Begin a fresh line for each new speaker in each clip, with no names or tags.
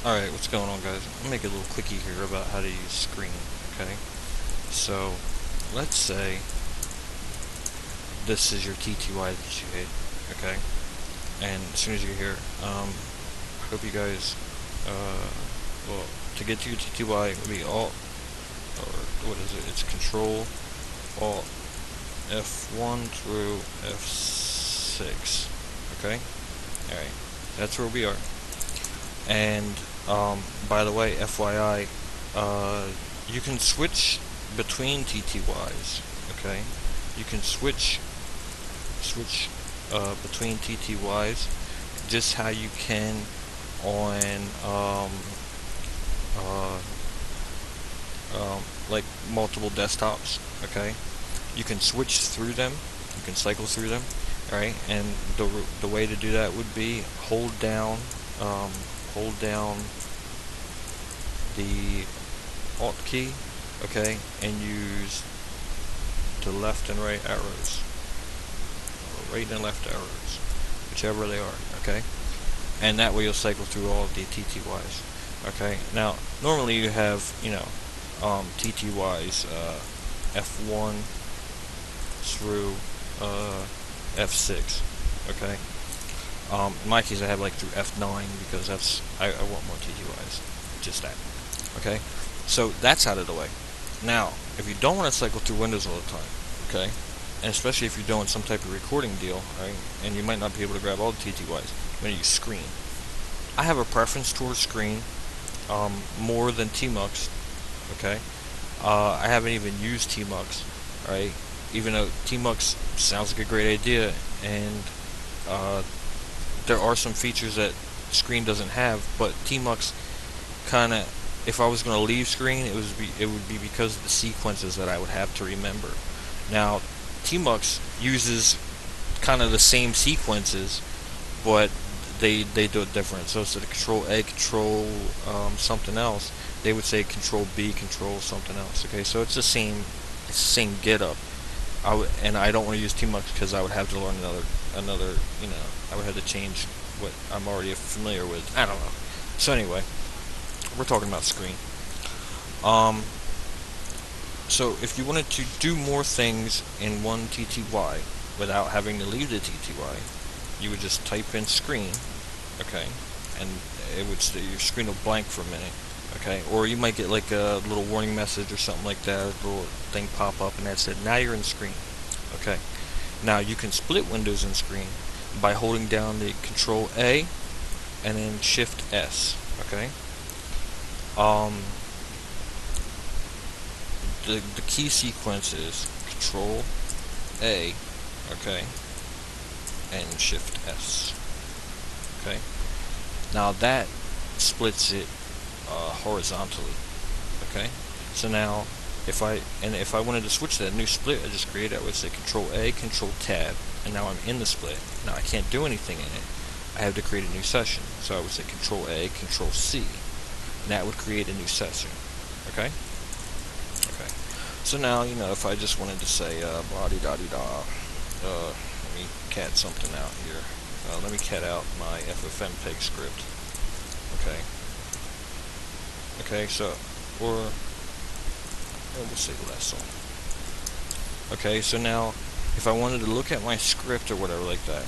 Alright, what's going on, guys? I'll make a little quickie here about how to use screen, okay? So, let's say this is your TTY that you hit, okay? And as soon as you're here, I hope you guys, well, to get to your TTY, it would be Alt, or what is it? It's Control, Alt, F1 through F6, okay? Alright, that's where we are. And by the way, FYI, you can switch between TTYs. Okay, you can switch between TTYs, just how you can on like multiple desktops. Okay, you can switch through them. You can cycle through them. All right, and the way to do that would be hold down the Alt key, okay, and use the left and right arrows, or right and left arrows, whichever they are, okay, and that way you'll cycle through all of the TTYs, okay. Now, normally you have, TTYs, F1 through F6, okay. In my case, I have like through F9 because that's I want more TTYs. Just that. Okay, so that's out of the way. Now, if you don't want to cycle through Windows all the time, okay, and especially if you're doing some type of recording deal, right, and you might not be able to grab all the TTYs, you're going to use screen. I have a preference towards screen more than tmux. Okay, I haven't even used tmux, right? Even though tmux sounds like a great idea, and there are some features that screen doesn't have, but tmux kind of, if I was going to leave screen, it would be because of the sequences that I would have to remember. Now, tmux uses kind of the same sequences, but they do it different. So instead of Control A, Control something else, they would say Control B, Control something else. Okay, so it's the same get up. And I don't want to use tmux because I would have to learn another, I would have to change what I'm already familiar with. I don't know. So anyway, we're talking about screen. So if you wanted to do more things in one TTY without having to leave the TTY, you would just type in screen, okay, and it would stay, your screen will blank for a minute, okay, or you might get like a little warning message or something like that, a little thing pop up, and that said, now you're in screen, okay. Now you can split windows in screen by holding down the Control A and then Shift S, okay. The key sequence is Control A, okay, and Shift S, okay. Now that splits it horizontally, okay. So now if I wanted to switch that new split I just created, I would say Control A, Control Tab, and now I'm in the split. Now I can't do anything in it. I have to create a new session. So I would say Control A, Control C, and that would create a new session. Okay. Okay. So now, if I just wanted to say blah da da da, let me cat something out here. Let me cat out my FFmpeg script. Okay. Okay. So, or we'll say lesson. Okay. So now, if I wanted to look at my script or whatever like that,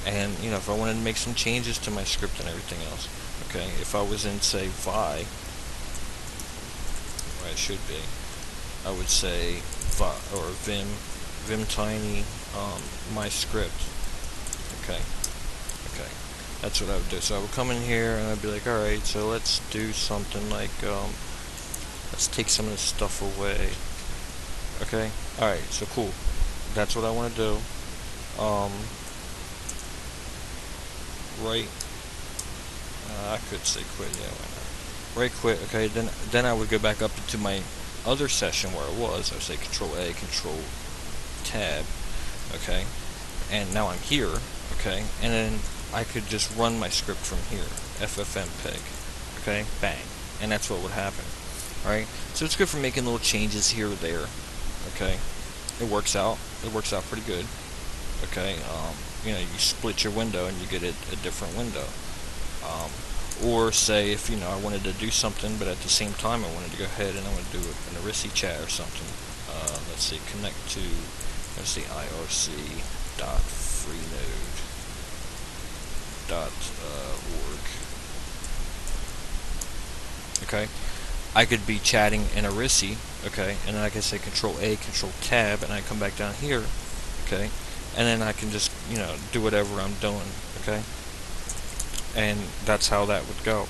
and if I wanted to make some changes to my script and everything else, okay, if I was in, say, Vi, where I should be, I would say Vi, or Vim tiny my script. Okay. Okay. That's what I would do. So I would come in here and I'd be like, alright, so let's do something like let's take some of this stuff away. Okay? Alright, so cool. That's what I want to do. Right. I could say quit, yeah, why not? Right, quit. Okay, then I would go back up into my other session where it was. I would say Control A, Control Tab. Okay, and now I'm here. Okay, and then I could just run my script from here. FFmpeg. Okay, bang, and that's what would happen. Alright, so it's good for making little changes here or there. Okay, it works out. It works out pretty good. Okay, you split your window and you get a different window. Or say if I wanted to do something, but at the same time I wanted to go ahead and I want to do an IRC chat or something. Let's see, connect to IRC dot freenode dot org. Okay, I could be chatting in IRC, okay, and then I can say Control A, Control Tab, and I come back down here, okay, and then I can just do whatever I'm doing, okay, and that's how that would go,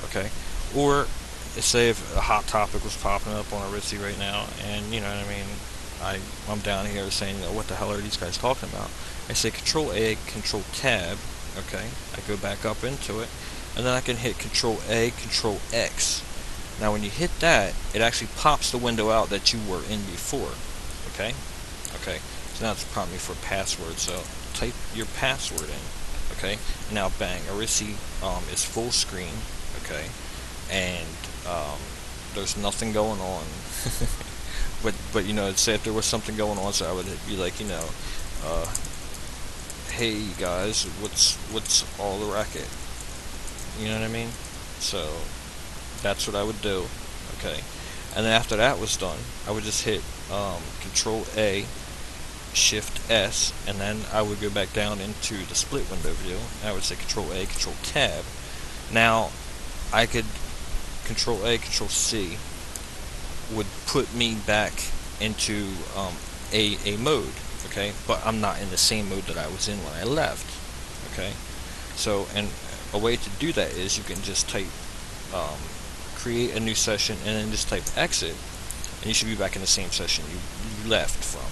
okay. Or say if a hot topic was popping up on IRC right now, and you know what I mean, I'm down here saying, what the hell are these guys talking about? I say Control A, Control Tab, okay, I go back up into it, and then I can hit Control A, Control X. Now when you hit that, it actually pops the window out that you were in before, okay? Okay, so now it's prompting me for a password, so type your password in, okay? Now bang, IRC is full screen, okay, and there's nothing going on. but say if there was something going on, so I would be like, hey guys, what's all the racket? You know what I mean? So that's what I would do, okay. And then after that was done, I would just hit Control A, Shift S, and then I would go back down into the split window view, and I would say Control A, Control Tab. Now I could Control A, Control C would put me back into a mode, okay, but I'm not in the same mode that I was in when I left, okay. So, and a way to do that is you can just type create a new session and then just type exit, and you should be back in the same session you left from,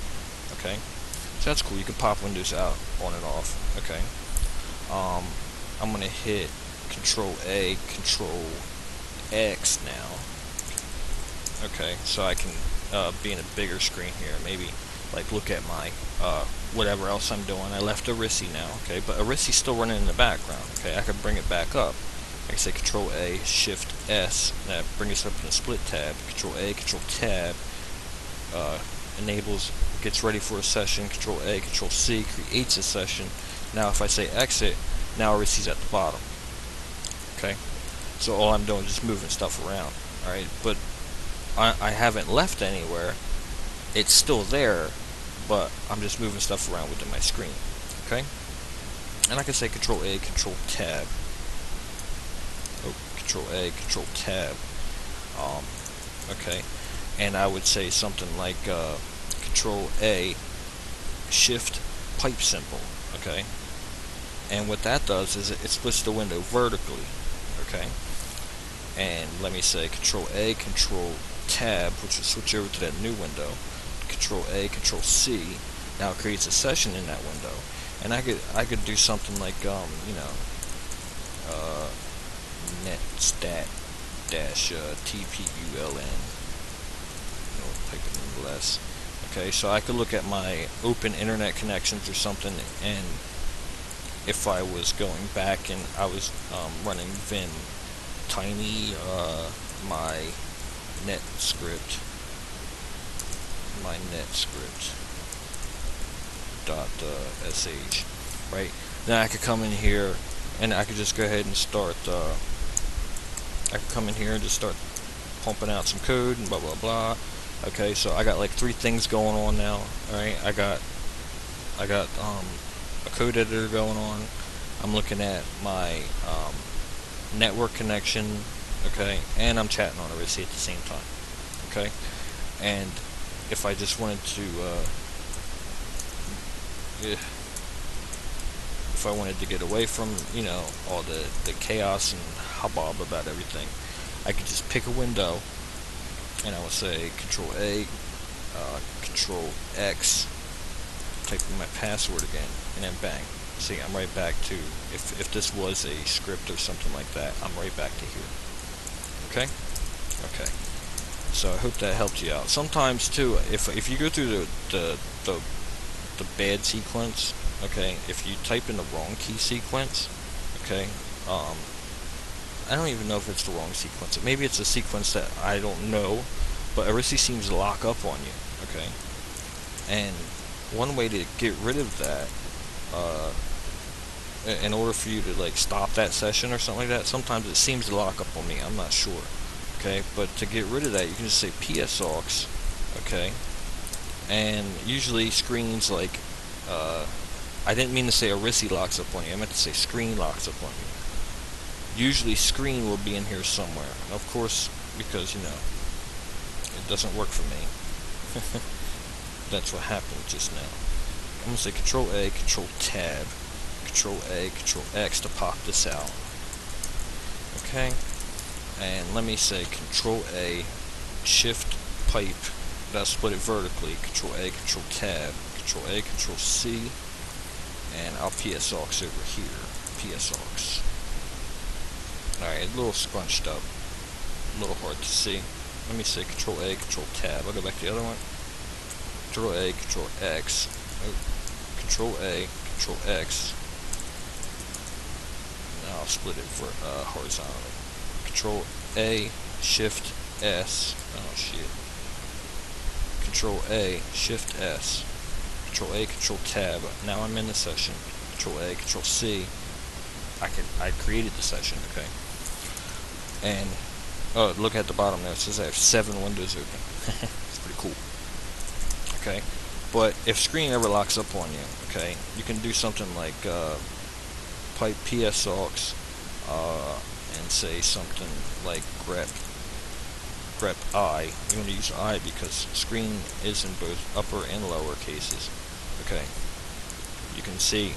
okay. So that's cool. You can pop windows out on and off, okay. I'm gonna hit Control A, Control X now, okay, so I can be in a bigger screen here, maybe like look at my whatever else I'm doing. I left IRC now, okay, but IRC's still running in the background, okay. I can bring it back up. I can say Control A, Shift S, and that brings us up in the split tab. Control A, Control Tab, enables, gets ready for a session. Control A, Control C, creates a session. Now if I say exit, now IRC's at the bottom, okay. So all I'm doing is just moving stuff around, alright, but I haven't left anywhere. It's still there, but I'm just moving stuff around within my screen, okay. And I can say Control A, Control Tab. Oh, Control A, Control Tab. Okay, and I would say something like Control A, Shift pipe symbol, okay. And what that does is it splits the window vertically, okay. And let me say Control A, Control Tab, which will switch over to that new window. Control A, Control C. Now it creates a session in that window, and I could do something like netstat dash tpuln. Type it in less. Okay, so I could look at my open internet connections or something, and if I was going back and I was running Vim tiny my net script dot sh, right? Then I could come in here and I could just go ahead and start I could come in here and just start pumping out some code and blah blah blah. Okay, so I got like 3 things going on now. Alright, I got a code editor going on. I'm looking at my network connection, okay, and I'm chatting on IRC at the same time, okay. And if I just wanted to if I wanted to get away from all the chaos and hubbub about everything, I could just pick a window and I would say Control A, Control X, type in my password again, and then bang. See, I'm right back to, if this was a script or something like that, I'm right back to here. Okay? Okay. So I hope that helped you out. Sometimes too, if you go through the bad sequence, okay, if you type in the wrong key sequence, okay, I don't even know if it's the wrong sequence. Maybe it's a sequence that I don't know, but IRC seems to lock up on you, okay? And one way to get rid of that in order for you to like stop that session or something like that, sometimes it seems to lock up on me. I'm not sure. Okay, but to get rid of that, you can just say psaux. Okay, and usually screens like I didn't mean to say Arisi locks up on you. I meant to say screen locks up on you. Usually screen will be in here somewhere. And of course, because you know it doesn't work for me. That's what happened just now. I'm gonna say Control A, Control Tab, Control A, Control X to pop this out. Okay, and let me say Control A, Shift Pipe. That'll split it vertically. Control A, Control Tab, Control A, Control C, and I'll psaux over here. Psaux. Alright, a little scrunched up, a little hard to see. Let me say Control A, Control Tab. I'll go back to the other one. Control A, Control X. Oh, Control A, Control X. Now I'll split it for horizontally. Control A, Shift S. Oh shit. Control A, Shift S. Control A, Control Tab. Now I'm in the session. Control A, Control C. I created the session. Okay. And oh, look at the bottom there. It says I have 7 windows open. It's pretty cool. Okay, but if screen ever locks up on you, okay, you can do something like pipe psaux and say something like grep I. You want to use I because screen is in both upper and lower cases. Okay, you can see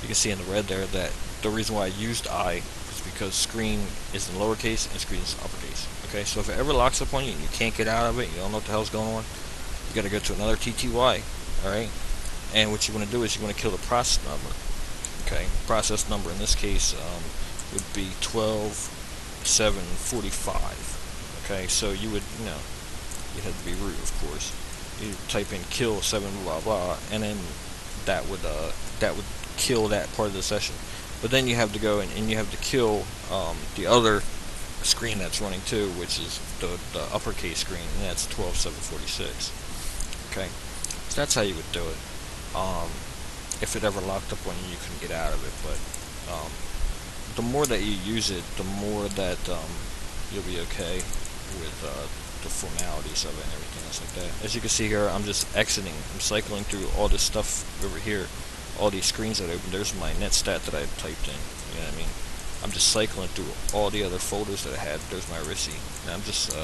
in the red there that the reason why I used I is because screen is in lowercase and screen is in uppercase. Okay, so if it ever locks up on you and you can't get out of it, you don't know what the hell's going on, you got to go to another TTY, alright? And what you want to do is you want to kill the process number. Okay, process number in this case would be 12745. Okay, so you would, you know, you'd have to be root, of course. You type in kill 7 blah blah, and then that would kill that part of the session. But then you have to go and you have to kill the other screen that's running too, which is the uppercase screen, and that's 12746. Okay, so that's how you would do it. If it ever locked up on you, you couldn't get out of it. But the more that you use it, the more that you'll be okay with the formalities of it and everything else like that. As you can see here, I'm just exiting. I'm cycling through all this stuff over here. All these screens that I opened. There's my net stat that I typed in. You know what I mean? I'm just cycling through all the other folders that I had. There's my Arisi. And I'm just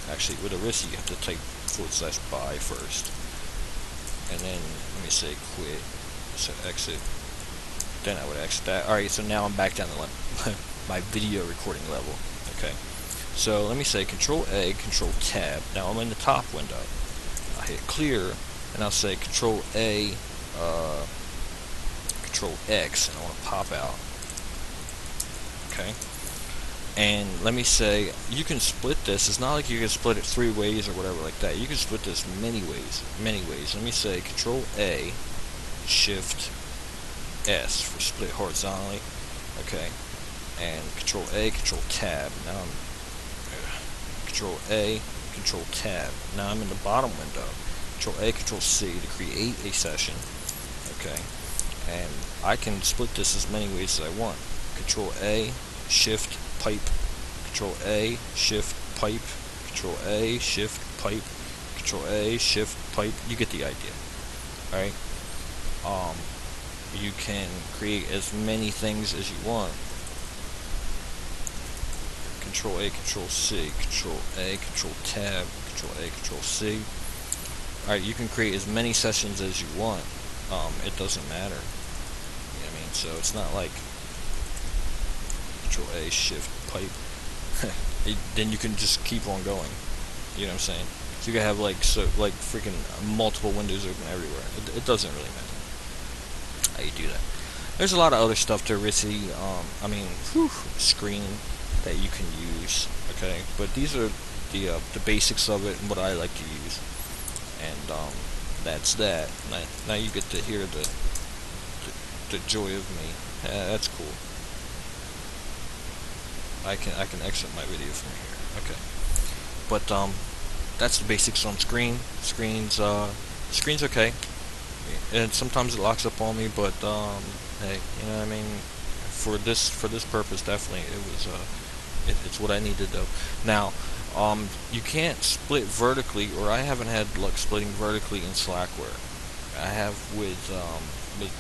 actually with Arisi, you have to type /by first, and then let me say quit. So exit. Then I would exit that. Alright, so now I'm back down to my video recording level. Okay, so let me say Control A, Control Tab. Now I'm in the top window. I hit clear, and I'll say Control A, Control X, and I want to pop out. Okay, and let me say you can split this. It's not like you can split it 3 ways or whatever like that. You can split this many ways. Let me say Control A, Shift S for split horizontally. Okay, and Control A, Control Tab. Now I'm Control A, Control Tab. Now I'm in the bottom window. Control A, Control C to create a session. Okay, and I can split this as many ways as I want. Control A, Shift Pipe. Control A, Shift Pipe. Control A, Shift Pipe. Control A, Shift Pipe. You get the idea. Alright? You can create as many things as you want. Control A, Control C, Control A, Control Tab, Control A, Control C. Alright, you can create as many sessions as you want. It doesn't matter. You know what I mean? So it's not like Control A, Shift Pipe. Then you can just keep on going. You know what I'm saying? So you can have like freaking multiple windows open everywhere. It doesn't really matter how you do that. There's a lot of other stuff to Arisi. I mean, screen that you can use. Okay, but these are the basics of it and what I like to use. And that's that. Now you get to hear the joy of me. That's cool. I can exit my video from here. Okay, but that's the basics on screen. Screen's okay, and sometimes it locks up on me, but hey, you know what I mean? For this purpose, definitely it was it's what I need to do. Now, you can't split vertically, or I haven't had luck splitting vertically in Slackware. I have with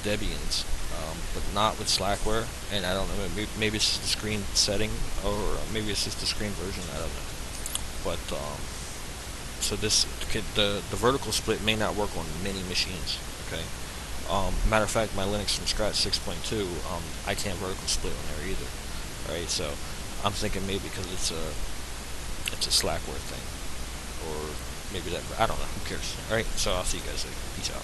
Debian's, but not with Slackware. And I don't know, maybe it's just the screen setting, or maybe it's just the screen version. I don't know. But so the vertical split may not work on many machines. Okay. Matter of fact, my Linux from scratch 6.2, I can't vertical split on there either. Right. So I'm thinking maybe because it's a Slackware thing, or maybe that, I don't know. Who cares? All right. So I'll see you guys later. Peace out.